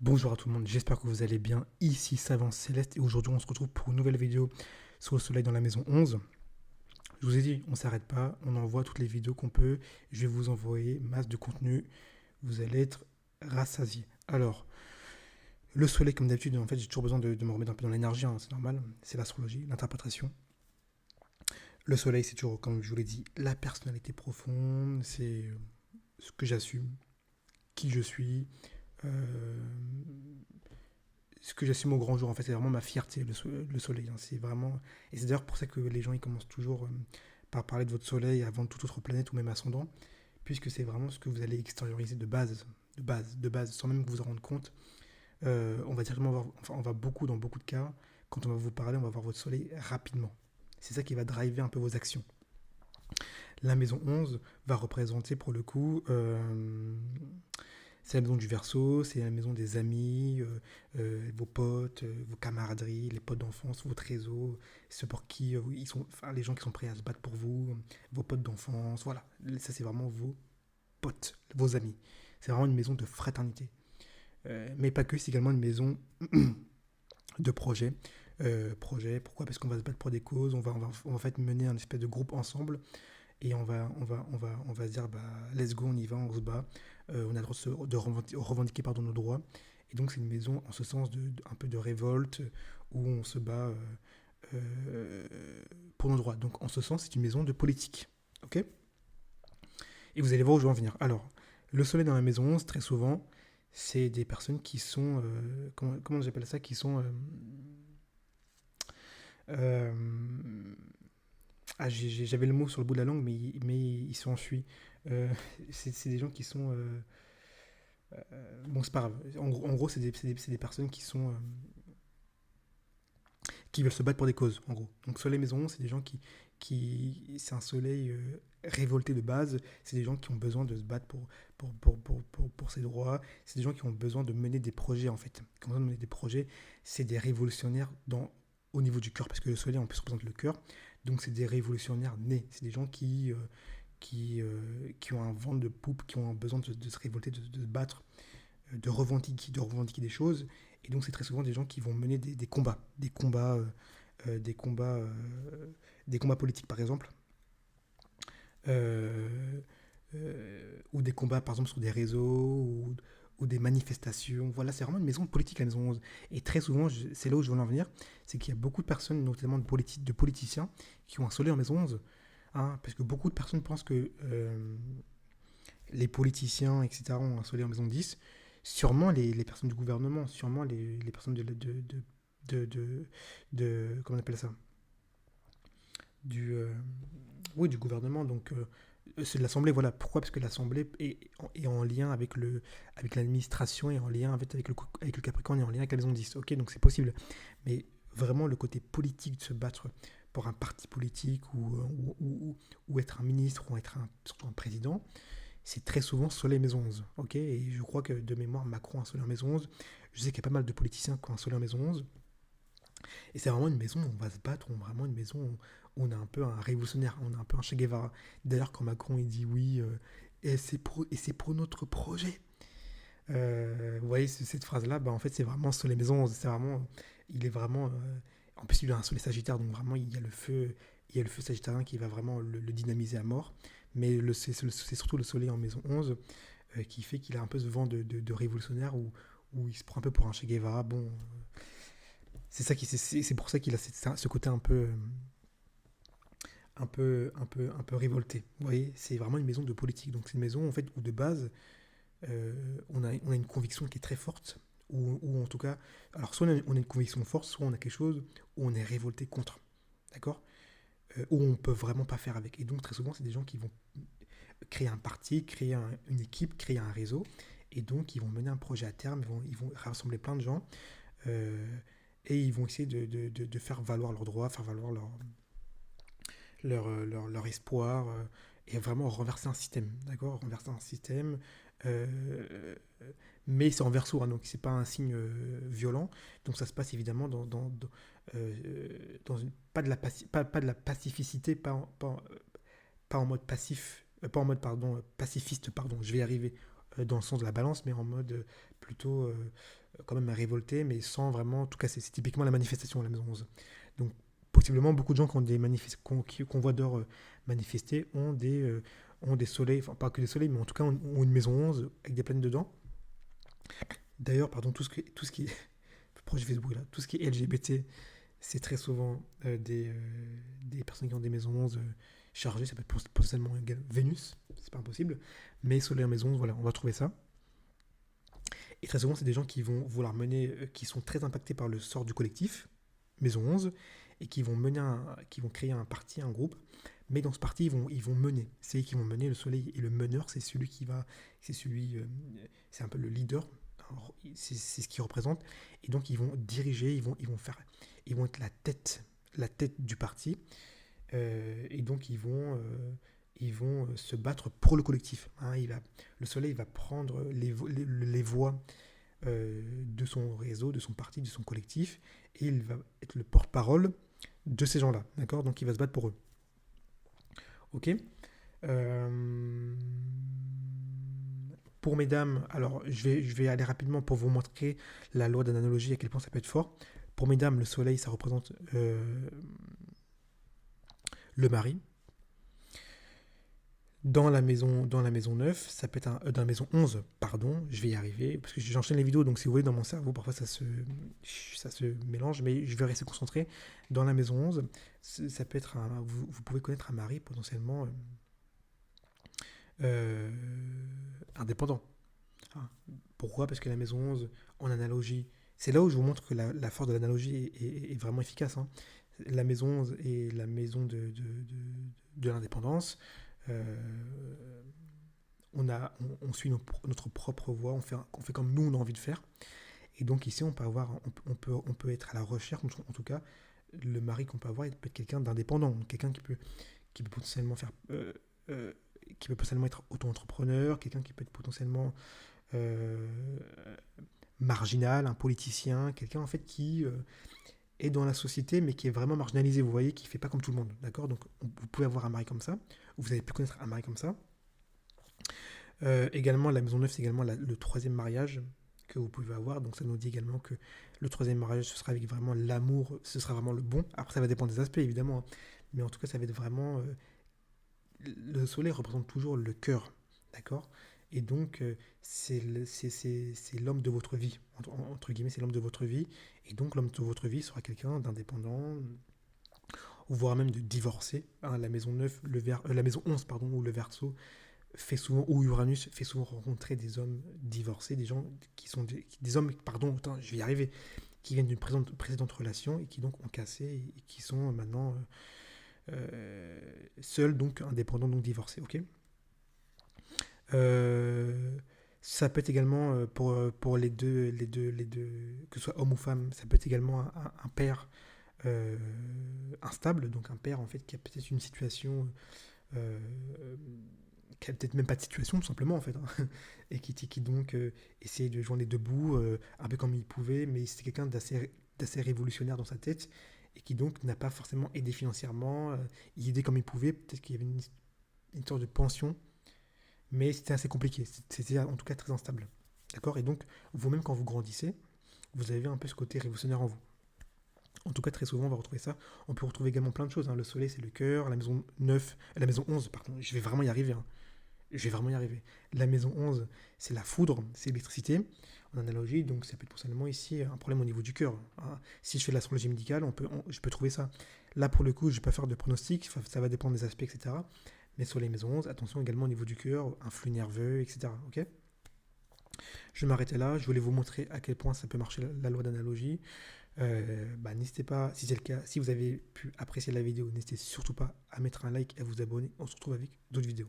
Bonjour à tout le monde, j'espère que vous allez bien. Ici Savant Céleste et aujourd'hui on se retrouve pour une nouvelle vidéo sur le soleil dans la maison 11. Je vous ai dit, on s'arrête pas, on envoie toutes les vidéos qu'on peut. Je vais vous envoyer masse de contenu, vous allez être rassasiés. Alors, le soleil comme d'habitude, en fait j'ai toujours besoin de me remettre un peu dans l'énergie, hein, c'est normal. C'est l'astrologie, l'interprétation. Le soleil c'est toujours, comme je vous l'ai dit, la personnalité profonde, c'est ce que j'assume, qui je suis. euh, Ce que j'assume au grand jour, en fait, c'est vraiment ma fierté, le soleil, hein. C'est vraiment. Et c'est d'ailleurs pour ça que les gens ils commencent toujours par parler de votre soleil avant toute autre planète ou même ascendant, puisque c'est vraiment ce que vous allez extérioriser de base, sans même que vous en rendre compte. On va directement voir, enfin, on va beaucoup, dans beaucoup de cas, quand on va vous parler, on va voir votre soleil rapidement. C'est ça qui va driver un peu vos actions. La maison 11 va représenter pour le coup c'est la maison du Verseau, c'est la maison des amis, vos potes, vos camaraderies, les potes d'enfance, votre réseau, ceux pour qui ils sont, enfin, les gens qui sont prêts à se battre pour vous, vos potes d'enfance, voilà. Ça, c'est vraiment vos potes, vos amis. C'est vraiment une maison de fraternité. Mais pas que, c'est également une maison de projet. Pourquoi? Parce qu'on va se battre pour des causes, on va en fait mener un espèce de groupe ensemble et on va se dire bah, let's go, on y va, on se bat, on a le droit de revendiquer pardon, nos droits. Et donc c'est une maison en ce sens un peu de révolte où on se bat pour nos droits. Donc en ce sens c'est une maison de politique. Ok. Et vous allez voir où je vais en venir. Alors, le soleil dans la maison 11, très souvent, c'est des personnes qui sont, comment j'appelle ça, qui sont euh, j'avais le mot sur le bout de la langue, mais il s'enfuit. Euh, c'est des gens qui sont. Bon, c'est pas grave. En gros c'est des personnes qui sont. Qui veulent se battre pour des causes, en gros. Donc, Soleil Maison, c'est des gens c'est un soleil révolté de base. C'est des gens qui ont besoin de se battre pour ses droits. C'est des gens qui ont besoin de mener des projets, en fait. Qui ont besoin de mener des projets. C'est des révolutionnaires au niveau du cœur, parce que le soleil, en plus, représente le cœur. Donc, c'est des révolutionnaires nés. C'est des gens qui ont un vent de poupe, qui ont un besoin de se révolter, de se battre, de revendiquer des choses. Et donc, c'est très souvent des gens qui vont mener euh, des combats, euh, des combats politiques, par exemple, euh, ou des combats, par exemple, sur des réseaux, ou des manifestations. Voilà, c'est vraiment une maison politique, la maison 11. Et très souvent, c'est là où je veux en venir, c'est qu'il y a beaucoup de personnes, notamment de politiciens, qui ont un soleil en maison 11. Hein, parce que beaucoup de personnes pensent que les politiciens, etc., ont un soleil en maison 10. Sûrement les personnes du gouvernement, sûrement les personnes comment on appelle ça, du, euh, oui, du gouvernement, donc c'est de l'Assemblée, voilà. Pourquoi? Parce que l'Assemblée est en lien avec l'administration, est en lien avec le Capricorne, est en lien avec la maison 10. Ok, donc c'est possible. Mais vraiment, le côté politique de se battre pour un parti politique ou être un ministre ou être surtout un président, c'est très souvent Soleil Maison 11. Ok, et je crois que de mémoire, Macron a un Soleil en Maison 11. Je sais qu'il y a pas mal de politiciens qui ont un Soleil en Maison 11. Et c'est vraiment une maison où on va se battre, vraiment une maison où on a un peu un révolutionnaire, on a un peu un Che Guevara. D'ailleurs, quand Macron il dit oui, et c'est pour notre projet. Vous voyez cette phrase-là, bah, en fait c'est vraiment sur les maisons, c'est vraiment, il est vraiment, en plus il a un soleil sagittaire, donc vraiment il y a le feu sagittarien qui va vraiment le dynamiser à mort. Mais c'est surtout le soleil en maison 11 qui fait qu'il a un peu ce vent de révolutionnaire où il se prend un peu pour un Che Guevara. Bon, c'est pour ça qu'il a ce côté un peu révolté. Vous voyez, c'est vraiment une maison de politique. Donc c'est une maison en fait où de base on a une conviction qui est très forte, ou en tout cas, alors soit on a une conviction forte, soit on a quelque chose où on est révolté contre, d'accord, où on peut vraiment pas faire avec. Et donc très souvent c'est des gens qui vont créer un parti, une équipe, créer un réseau, et donc ils vont mener un projet à terme, ils vont rassembler plein de gens. euh, et ils vont essayer de faire valoir leurs droits, faire valoir leur espoir, et vraiment renverser un système, d'accord. Renverser un système, euh, mais c'est en verso, hein, donc c'est pas un signe violent, donc ça se passe évidemment dans pas, pas de la pacificité, pas en mode passif, pas en mode pardon, pacifiste, pardon, je vais y arriver, dans le sens de la balance, mais en mode plutôt quand même révolter, mais sans vraiment tout casser. C'est typiquement la manifestation à la maison 11. Donc, possiblement, beaucoup de gens qui ont des qu'on voit dehors manifester ont des soleils, enfin pas que des soleils, mais en tout cas ont une maison 11 avec des plaines dedans. D'ailleurs, pardon, tout ce qui est proche Facebook là, tout ce qui est LGBT, c'est très souvent des personnes qui ont des maisons 11 chargées, ça peut être potentiellement Vénus, c'est pas impossible, mais Soleil en maison 11, voilà, on va trouver ça. Et très souvent, c'est des gens qui vont vouloir mener, qui sont très impactés par le sort du collectif, maison 11, et qui vont créer un parti, un groupe, mais dans ce parti, ils vont mener. C'est eux qui vont mener le soleil, et le meneur, c'est celui qui va, c'est celui, c'est un peu le leader, c'est ce qu'ils représentent, et donc ils vont diriger, ils vont être la tête du parti, et donc ils vont se battre pour le collectif. Hein. Le soleil va prendre les voix de son réseau, de son parti, de son collectif, et il va être le porte-parole de ces gens-là, d'accord. Donc il va se battre pour eux. Ok. Euh, Pour mesdames, alors je vais aller rapidement pour vous montrer la loi d'analogie, à quel point ça peut être fort. Pour mesdames, le soleil, ça représente le mari. Dans la maison 9, ça peut être dans la maison 11, pardon, je vais y arriver, parce que j'enchaîne les vidéos, donc si vous voulez, dans mon cerveau, parfois ça se mélange, mais je vais rester concentré. Dans la maison 11, ça peut être vous pouvez connaître un mari potentiellement euh, indépendant. Ah, pourquoi? Parce que la maison 11, en analogie, c'est là où je vous montre que la force de l'analogie est vraiment efficace. Hein. La maison 11 est la maison de l'indépendance. Euh, on suit notre propre voie, on fait comme nous on a envie de faire. Et donc ici, on peut être à la recherche, en tout cas, le mari qu'on peut avoir, il peut être quelqu'un d'indépendant, quelqu'un qui peut potentiellement euh, qui peut potentiellement être auto-entrepreneur, quelqu'un qui peut être potentiellement euh, marginal, un politicien, quelqu'un en fait qui est dans la société mais qui est vraiment marginalisé, vous voyez, qui ne fait pas comme tout le monde, d'accord. Donc vous pouvez avoir un mari comme ça, vous avez pu connaître un mari comme ça. Également, la maison 9, c'est également le troisième mariage que vous pouvez avoir, donc ça nous dit également que le troisième mariage, ce sera avec vraiment l'amour, ce sera vraiment le bon. Après, ça va dépendre des aspects, évidemment, hein. Mais en tout cas, ça va être vraiment... le soleil représente toujours le cœur, d'accord. Et donc, c'est l'homme de votre vie, entre guillemets, c'est l'homme de votre vie. Et donc, l'homme de votre vie sera quelqu'un d'indépendant, ou voire même de divorcé. Hein. La maison 9, la maison 11, pardon, ou le Verseau fait souvent, ou Uranus fait souvent rencontrer des hommes divorcés, des gens qui sont des hommes, pardon, attends, je vais y arriver, qui viennent d'une précédente relation et qui donc ont cassé et qui sont maintenant seuls, donc indépendants, donc divorcés, ok. Euh, Ça peut être également pour que ce soit homme ou femme, ça peut être également un père euh, instable, donc un père en fait qui a peut-être une situation, euh, qui a peut-être même pas de situation tout simplement en fait, hein, et qui donc essayait de joindre les deux bouts un peu comme il pouvait, mais c'était quelqu'un d'assez révolutionnaire dans sa tête et qui donc n'a pas forcément aidé financièrement, il aidait comme il pouvait, peut-être qu'il y avait une sorte de pension, mais c'était assez compliqué, c'était en tout cas très instable. D'accord. Et donc, vous-même, quand vous grandissez, vous avez un peu ce côté révolutionnaire en vous. En tout cas, très souvent, on va retrouver ça. On peut retrouver également plein de choses. Hein. Le soleil, c'est le cœur. La maison 9, la maison 11, pardon, je vais vraiment y arriver. Hein. Je vais vraiment y arriver. La maison 11, c'est la foudre, c'est l'électricité. En analogie, donc ça peut être potentiellement ici un problème au niveau du cœur. Hein. Si je fais de l'astrologie médicale, je peux trouver ça. Là, pour le coup, je ne vais pas faire de pronostic, ça va dépendre des aspects, etc. Mais sur les maisons 11, attention également au niveau du cœur, un flux nerveux, etc. Ok. Je vais m'arrêter là. Je voulais vous montrer à quel point ça peut marcher la loi d'analogie. N'hésitez pas, si c'est le cas, si vous avez pu apprécier la vidéo, n'hésitez surtout pas à mettre un like et à vous abonner. On se retrouve avec d'autres vidéos.